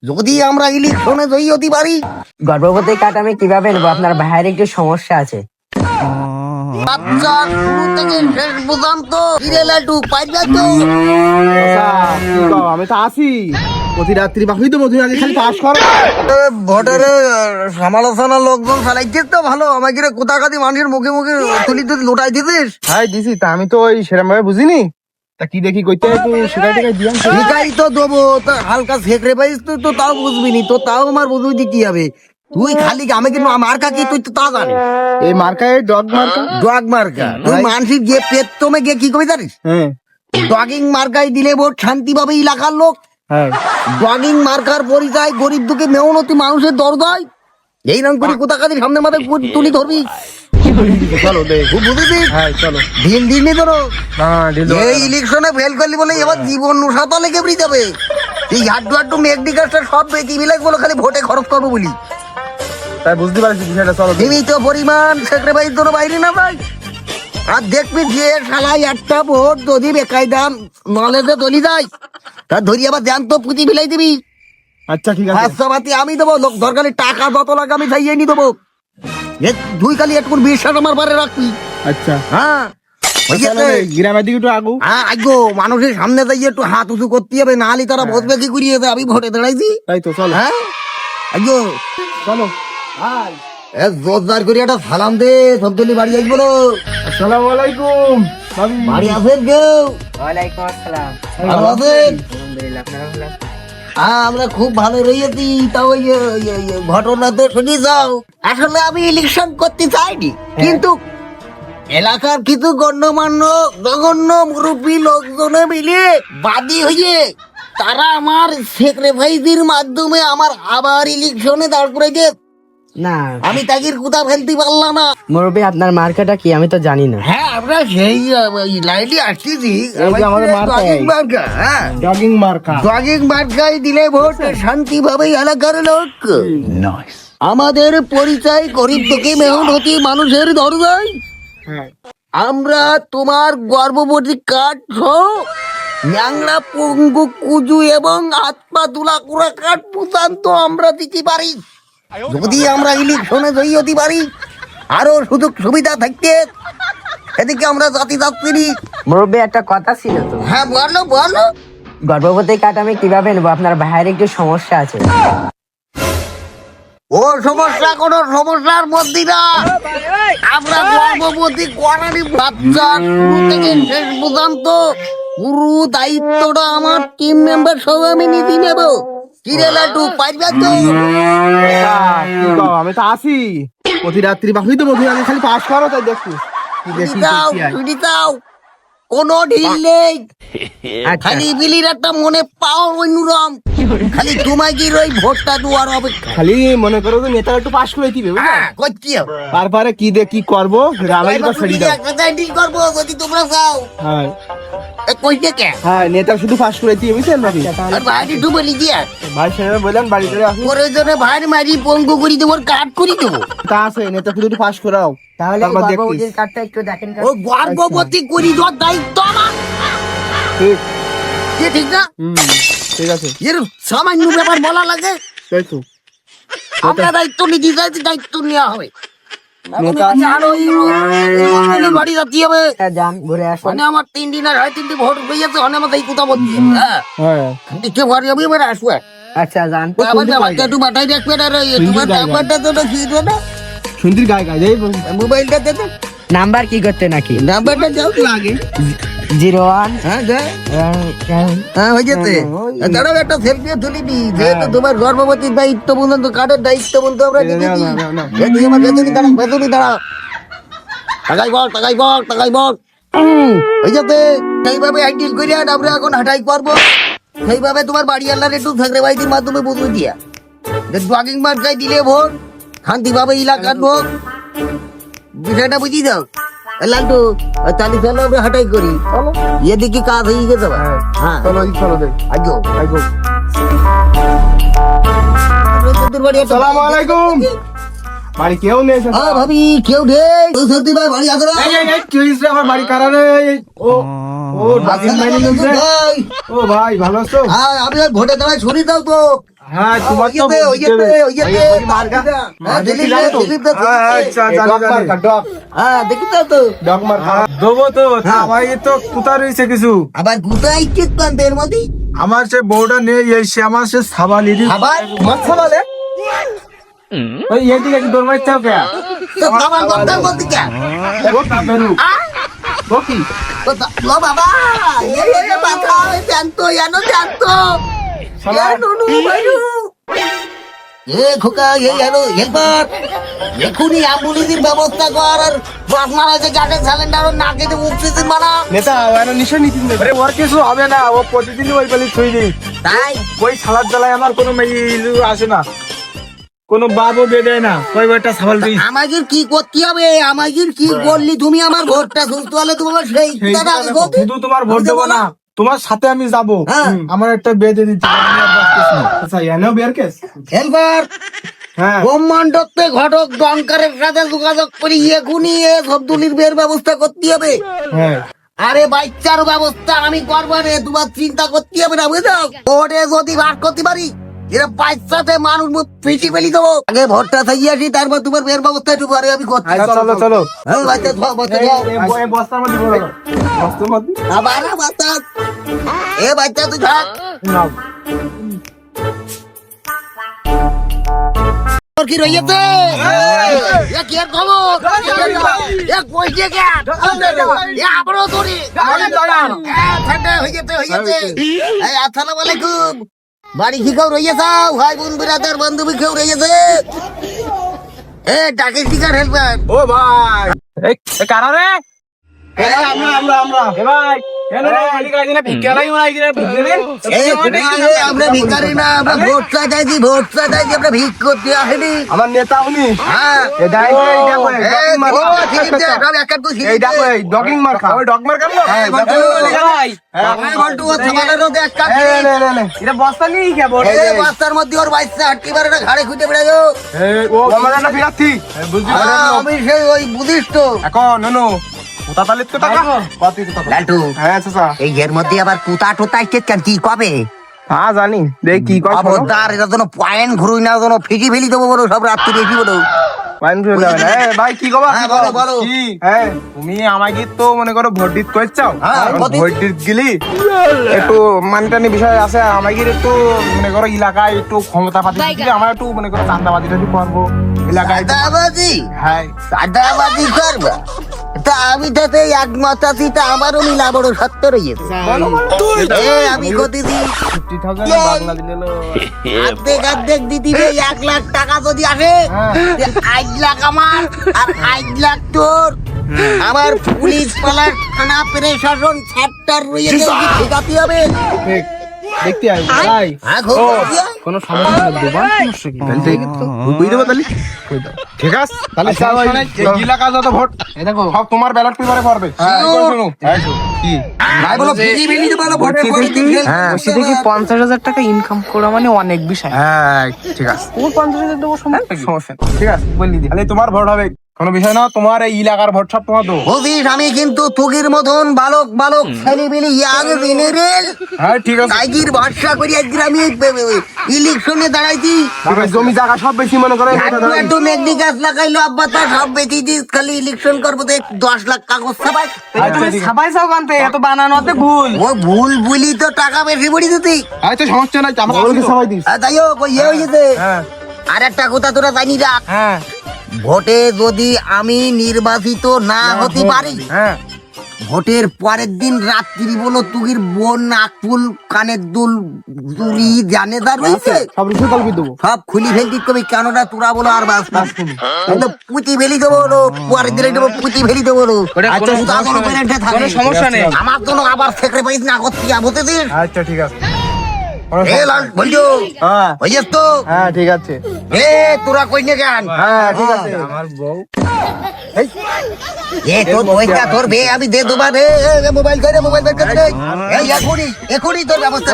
যদি আমরা ইলেকশনে জয়ী হতে পারি, গর্ভবতী কার্ড আমি কিভাবে নেবো? আপনার ভাইয়ের একটু সমস্যা আছে। বাচ্চা শুরু থেকে শেষ পর্যন্ত ফিরে লাটু পাইবা তো। আমি তো আসি প্রতি রাত্রি বাকি তো মধু আগে খালি পাস করো। ভোটের সমালোচনা লোকজন চালাইছিস তো ভালো, আমাকে কোথাকাতি মানুষের মুখে মুখে তুলি তুলি লোটাই দিতিস। হ্যাঁ দিছি, তা আমি তো ওই সেরকম ভাবে বুঝিনি, তা কি দেখি কইতে হয় তুই সেটাই টিকাই দিয়াম। ঠিকাই তো দেবো, তা হালকা সেক্রে পাইস তুই তো তাও বুঝবি নি, তো তাও আমার বুঝবি কি হবে। তুই খালি আমি কিন্তু মার্কা কি তুই তো তা জানিস, এই মার্কায় ডগ মার্কা। ডগ মার্কা। তুই মানসিক গিয়ে পেট্রোমে গিয়ে কি কবি জানিস, হ্যাঁ ডগিং মার্কায় দিলে ভোট শান্তি পাবে এলাকার লোক। হ্যাঁ ডগিং মার্কার পরিচয় গরিব দুঃখে মেহনতি মানুষের দরদায় এই রকম করে কোথাকাতি সামনে মাথায় তুলি ধরবি। চলো দেখ। খুব বুঝেছিস, হ্যাঁ চলো। দিন দিন ধরো হ্যাঁ ঢিল এই ইলেকশনে ফেল করলি বলে এবার জীবন নুসাতো লেগে বেরিয়ে যাবে। এই হাড্ডু হাড্ডু মেঘডিকাসটা সব বেকি মিলাই বলো খালি ভোটে খরচ করবো বলি। তাই বুঝতে পারছি বিষয়টা, চলো। সীমিত পরিমাণ সেক্রেটারি তোর বাইরে না ভাই। আর দেখবি যে শালাই একটা ভোট যদি বেকায়দান নলেজে চলি যায়, তা ধরি আবার ধ্যান তো পুঁতি মিলাই দিবি। আচ্ছা ঠিক আছে। আচ্ছা পাতি আমি দেবো, লোক দরকারি টাকা যত লাগে আমি চাইয়ে নি দেবো। দুই খালি একটু বিশ্বাস আমার বারে রাখবি। আচ্ছা হ্যাঁ চলো, গ্রামের দিকে একটু আগু। হ্যাঁ আগো মানুষের সামনে যাইয়ে একটু হাত উঁচু করতে হবে, নাহলে তারা বসবে কি করিয়ে দেয়। আমি ভোটে দাঁড়াইছি। তাই তো চলো। হ্যাঁ আগো চলো। জোরদার করে একটা সালাম দে, সব দলি বাড়ি আসবো। আসসালামু আলাইকুম ভাবি। বাড়ি আছেন কেউ? ওয়ালাইকুম আসসালাম। ভালো আছেন? আলহামদুলিল্লাহ, আপনারা ভালো আছেন? হ্যাঁ আমরা খুব ভালো রয়েছি। তা ওই ঘটনা তো শুনি যাও। আসলে আমি ইলেকশন করতে চাইনি, কিন্তু এলাকার কিছু গণ্যমান্য জঘন্য মুরব্বী লোকজনে মিলে বাদী হয়ে তারা আমার সেক্রেটারির মাধ্যমে আমার আবার ইলেকশনে দাঁড় করাইছে। না আমি তাকে কোথা ফেলতে পারলাম না। মুরব্বী, আপনার মার্কাটা কি আমি তো জানি না। হ্যাঁ আমরা সেই লাইনই আসতেছি। এই যে আমাদের মার্কা, ডগিং মার্কা, হ্যাঁ ডগিং মার্কা। ডগিং মার্কায় দিলে ভোট শান্তি ভাবে এলাকার লোক। আমাদের পরিচয় গরিব দুঃখী মেহনতি মানুষের দরজায় হ্যাঁ আমরা তোমার গর্ভবতী কাঠ সহ ন্যাংরা পঙ্গু কুজু এবং হাত পা তুলা কুড়া কাঠ পর্যন্ত আমরা দিতে পারি। যদি আমরা ইলেকশনে জয়ী হতে পারি, আরো সুযোগ সুবিধা থাকতে এদিকে আমরা জাতি যাচ্ছি। মুরব্বী, একটা কথা ছিল তো। হ্যাঁ বলো বলো। গর্ভবতী কার্ড আমি কিভাবে নেবো? আপনার ভাইয়ের একটু সমস্যা আছে। ও সমস্যা কোনো সমস্যার মধ্যে না। আমরা গর্ভবতী করারই বাচ্চা শুরু থেকে শেষ পর্যন্ত পুরো দায়িত্বটা আমার টিম মেম্বার সহ আমি নিতে নেব। কিরে লাটু পাইবা তো? আমি তো আসি প্রতি রাত্রি বাকি তো মধু আগে খালি পাস করো, তাই দেখছি কি দেখি দাও কি হয়। তুই দাও, কোনো ঢিল নেই। আচ্ছা, খালি বিলির একটা মনে পাওয়ার অন্যরকম। খালি তোমায় কি ওই ভোটটা দেওয়ার অপেক্ষা। খালি মনে করো যে নেতা একটু পাস করে দিবে, বুঝলে? হ্যাঁ করছি হবে। তারপরে কি দে কি করবো গ্রামের তো ছেড়ে দাও। একটা ডিল করবো যদি তোমরা চাও। হ্যাঁ কইতে কে হ্যাঁ, নেতা শুধু পাস করে দিয়ে, বুঝছেন ভাবি? আর ভাইটি ডুবে লিজিয়া ভাই সাহেব বললেন বাড়ি করে আসুন। প্রয়োজনে ভাইয়ের মারি পঙ্গু করি দেবো, কাট করি দেবো। তা আছে, নেতা শুধু একটু পাস করাও, তাহলে তারপর দেখতিস। গর্ভবতীর কার্ডটা একটু দেখেন। ও গর্ভবতী করি দেওয়ার দায়িত্ব আমার। ঠিক। কি ঠিক না? ঠিক আছে, এর সামান্য ব্যাপার বলা লাগে। তাই তো। আমরা দায়িত্ব নিতে চাইছি, দায়িত্ব নেওয়া হবে। নেতা আরো বাড়ি যাতে হবে। যান ঘুরে আসুন। মানে আমার 3 দিন আর 3টি ভোট হয়ে যাচ্ছে, অনেক মতো এই কথা বলছি। হ্যাঁ হ্যাঁ দেখে ভরি আমি এবার আসবো। আচ্ছা যান। আবার বাচ্চা একটু মাথায় রাখবে না রে, তোমার নাম্বারটা তো ছিল না, সুন্দর গায়ে গায়ে যাই বলুন। মোবাইলটা দে তো। নাম্বার কি করতে নাকি? নাম্বারটা দাও তো আগে। 01 হ্যাঁ যা, হ্যাঁ হয়ে যেতে। দাঁড়াও একটা সেলফি তুলি নি, যেহেতু তোমার গর্ভবতীর দায়িত্ব পর্যন্ত কার্ডের দায়িত্ব পর্যন্ত আমরা নিতেছি। তুই আমার ভেতরে দাঁড়া, ভেতরে দাঁড়া। টাকাই বল, টাকাই বল, টাকাই বল। হয়ে যেতে। সেইভাবে আইডিল করিয়া আমরা এখন হাঁটাই করবো। সেইভাবে তোমার বাড়ি আল্লাহর একটু সেক্রেটারির মাধ্যমে বদলে দিয়া ড্রাগিং মার্কায় দিলে ভোট শান্তিভাবে এলাকার লোক। বিষয়টা বুঝি দাও লালটু। তাহলে চলো আমরা হাঁটাই করি, এদিকে কাজ হয়ে গেছে। হ্যাঁ চলো চলো দেখ। আজো আইগো। তোর বাড়ি আসসালামু আলাইকুম। বাড়ি কেউ নেই চাচা। ভাবি কেউ নেই সত্যি ভাই বাড়ি আসো না। এই, কি হয়েছে? আমার বাড়ি কারা রে? ও ও ডাকিন ভাই নিয়েছে। ভাই ও ভাই ভালো আছো? হ্যাঁ আমি ওই ভোটে দাঁড়ায় শুনি দাও তো। হ্যাঁ তোমার তো দিলীপ দা, দিলীপ দা, আচ্ছা জানি হ্যাঁ দেখি দাও তো। ডগ মার দেবো তো আমার তো কোথা রয়েছে কিছু। আবার কোথায় কি এর মধ্যে আমার সে বউটা নেই এসে আমার সে সাবালিরি আবার তোমার সাবালে ওই এদিকে কি দৌড় মারছাও কে? তো আমার গন্ডার মধ্যে কে ও কাবেরু ও কি ও বাবা এ বাবা জানতো জানো জানতো এ খোকা এই হ্যালো হেল্পার এখনই অ্যাম্বুলেন্সের ব্যবস্থা কর আর আপনার আছে গ্যাসের সিলিন্ডার না কেটে অক্সিজেন বানা নেতা ওর নিশা নীতি নেই আরে ওর কিছু হবে না ও প্রতিদিন ওই বলি ছুঁই দিই তাই ওই সালাদ জ্বালায় আমার কোনো মেয়ে আসে না কোনো বাবও বেঁধে না ওই বইটা সাবাল দিই আমাকে কি করতে হবে আমাকে কি বললি তুমি আমার ভোটটা সুস্থ হলে তোমার সেই শুধু তোমার ভোট দেবো না তোমার সাথে আমি যাবো হ্যাঁ। আমার একটা বেঁধে দিতে আচ্ছা এনেও বিয়ার কেস হেল্পার হ্যাঁ ব্রহ্মাণ্ডতে ঘটক ডঙ্কারের সাথে যোগাযোগ করি এখনই এ সবদুলির বিয়ের ব্যবস্থা করতে হবে হ্যাঁ আরে বাচ্চার ব্যবস্থা আমি করবো রে তোমার চিন্তা করতে হবে না বুঝলো ভোটে যদি বার করতে পারি এরা বাচ্চাতে মানুষ পিটি ফেলি দেবো আগে ভোটটা থাকি আসি তারপর তোমার বিয়ের ব্যবস্থা একটু পরে আমি করছি চলো চলো হ্যাঁ, বাচ্চা থাও, বাচ্চা থাও। এই বস্তার মধ্যে বলো বস্তার মধ্যে আবার বাচ্চা এ বাচ্চা তুই থাক নাও তোর কি রয়েছে এ কি এর খবর এ কইছে কে এ আবারও তোরি ঠান্ডা হয়ে গেছে এই আসসালামু আলাইকুম বাড়ি কি কেউ রয়েছে ভাই বোন বিরাদার বান্ধবী কেউ রয়েছে এ ডাকে শিকার হেল্পার ও ভাই এই কারা রে আমরা এ ভাই কেন রে এদিকে আইনা ভিক্ষা লাই মারাই দিরা ভিক্ষা রে আমরা ভিখারি না আমরা ভোট চাইছি আমরা ভিক করতে আসেনি আমার নেতা উনি হ্যাঁ এ দাই এইটা কই এই, মার ও, ঠিক আছে, সব এক এক করে ঠিক এইটা আছে। কই ডগিং মার খা ওই ডগ মার কামলো হ্যাঁ, বন্ধু, ভাই হ্যাঁ, বন্ধু, ও সকালের রোদে এক কাপ এই নে এটা বস্তা নিয়ে কি খাবো এই বাচ্চার মধ্যে ওর বাচ্চা হাঁটতে পারে না ঘাড়ে খুঁটে বেড়ায় ও আমার না বিরাতি বুঝলি আমি সেই ওই বুদ্ধিস্ট এখন ননো কোথা তালিত কো টাকা কত কত লালটু হ্যাঁ চাচা এই এর মধ্যে আবার কুতা টোতা কেন কি কবে হ্যাঁ জানি দেখ কি কয় শোনো খবরদার এটা যেন পয়েন্ট ঘুরুই না যেন ফিকি ফেলি দেবো বলো সব রাত্রি বেশি বলো ওয়াইন ফিরে যাবে না এ ভাই কি কবা হ্যাঁ, বলো, বলো। কি হ্যাঁ তুমি আমাকে তো মনে করো ভোট দিতে কইছাও হ্যাঁ, ভোট দিতে- ভোট দিতে গেলি একটু মানটানি বিষয় আছে আমাকে একটু মনে করো এলাকায় একটু ক্ষমতা পাতি দিলে আমার একটু মনে করো চাঁদাবাজিটা একটু করবো এলাকায় সাদাবাজি হ্যাঁ সাদাবাজি করবা তা আমি তাতে একমত আছি তা আমারও মিলা বড় সত্য রয়েছে এ আমি গতিছি 50,000 বাংলা দিলে অর্ধেক দিদিবে 1 লাখ টাকা যদি আসে হ্যাঁ। 8 লাখ আমার আর 8 লাখ তোর আমার পুলিশ পালার থানা প্রশাসন ছাড়টার রয়েছে কি ঠিকাতে হবে ঠিক দেখতে আই ভাই হ্যাঁ খুব ਵਧੀਆ। কোনো সমস্যা নেই দেবা সমস্যা কি তাহলে ঠিক বুঝি দেবো তাহলে ঠিক আছে তাহলে এই এলাকা যত ভোট এই দেখো সব তোমার ব্যালট পেপারে পড়বে শুনো কি ভাই বলো ফিজি বেলি তো বলো ভোটের পরিস্থিতি হ্যাঁ বসে দেখি 50,000 টাকা ইনকাম করা মানে অনেক বিষয় হ্যাঁ ঠিক আছে ওর 50,000 দেবো সমস্যা কি? সমস্যা নেই, ঠিক আছে বললি দি তাহলে তোমার ভোট হবে কোনো বিষয় না তোমার এই এলাকার ভোট সব তোমার তো বুঝিস আমি কিন্তু তুগির মতন বালক ছেলেবেলি ইয়াং জেনারেল হ্যাঁ ঠিক আছে টাইগির ভরসা করি আজকে আমি ইলেকশনে দাঁড়াইছি তারপরে জমি জায়গা সব বেশি মনে করে একটু মেঘনি গাছ লাগাইলো আব্বা তা সব বেঁচে দিস খালি ইলেকশন করবো তো 10 লাখ কাগজ ছাপাই আচ্ছা ঠিক আছে সবাই সব আনতে এত বানানো হতে ভুল ও ভুল ভুলি তো টাকা বেশি পড়ি দিতি আচ্ছা সমস্যা নাই আমার কাছে সবাই দিস তাই হোক ওই ইয়ে হয়েছে হ্যাঁ আর একটা কথা তোরা জানি রাখ হ্যাঁ ভোটে যদি আমি নির্বাচিত না হতে পারি হ্যাঁ ভোটের পরের দিন রাত্রি বলো তুগির বোন নাকফুল কানের দুল চুরি জানে তার রয়েছে সব রিসিভ কল দেবো সব খুলি ফেলতি কবি কেনটা তোরা বলো আর বাস বাস কিন্তু পুঁতি ফেলি দেবো বলো পরের দিনে দেবো পুঁতি ফেলি দেবো বলো ওটা কোনো তা কোনো পেরেন্টে থাকে কোনো সমস্যা নেই আমার জন্য আবার স্যাক্রিফাইস না করতে বুঝেছিস আচ্ছা ঠিক আছে এ লাল বলছো হ্যাঁ হয়েছিস তো হ্যাঁ ঠিক আছে এ তোরা কই নে কেন? হ্যাঁ ঠিক আছে আমার বউ এ তোর বইটা তোর বে আমি দে দুবার রে মোবাইল করে মোবাইল বের করে দে এই এখনই তোর ব্যবস্থা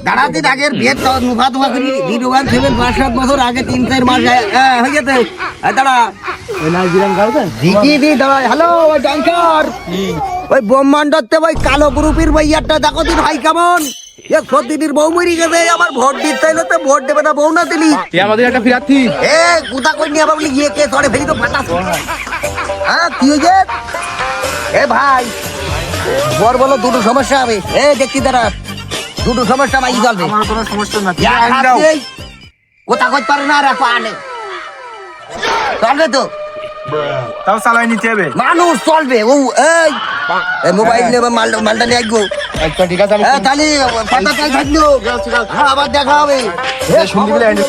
দাঁড়া দিন আগের বিয়ে তো নুফা তুফা করি ভিডিও গান ছিলেন 5-7 বছর আগে 3-4 মাস হয়ে গেছে দাঁড়া ওই নাইজেরিয়ান গার্লফ্রেন্ড দিকি দি দাঁড়া হ্যালো ওই ডান্সার ওই ব্রহ্মাণ্ডতে ওই কালো গ্রুপের ভাইয়ারটা দেখো তুই ভাই কেমন এ সত্যির বউ মরি গেছে আমার ভোট দিতে চাইলে তো ভোট দেবে না বউ না দিলি এ আমাদের একটা ফিরাচ্ছি এ কুতা কই নিয়ে আবার বলি ইয়ে কে ধরে ফেলি তো ফাটাস হ্যাঁ কি হয়েছে এ ভাই বর বলো দুটো সমস্যা হবে এ দেখছি দাঁড়া দুটো সমস্যা ভাই চলবে আমার কোনো সমস্যা না কোথা কই পারে না রাখো আনে চলবে তো তাও চালাই নিতে হবে মানুষ চলবে ও এই মোবাইল নেবে মালটা নিয়ে আসবো আচ্ছা ঠিক আছে আমি হ্যাঁ তাহলে পাতা চাই থাকলো হ্যাঁ আবার দেখা হবে শুনতে পেলে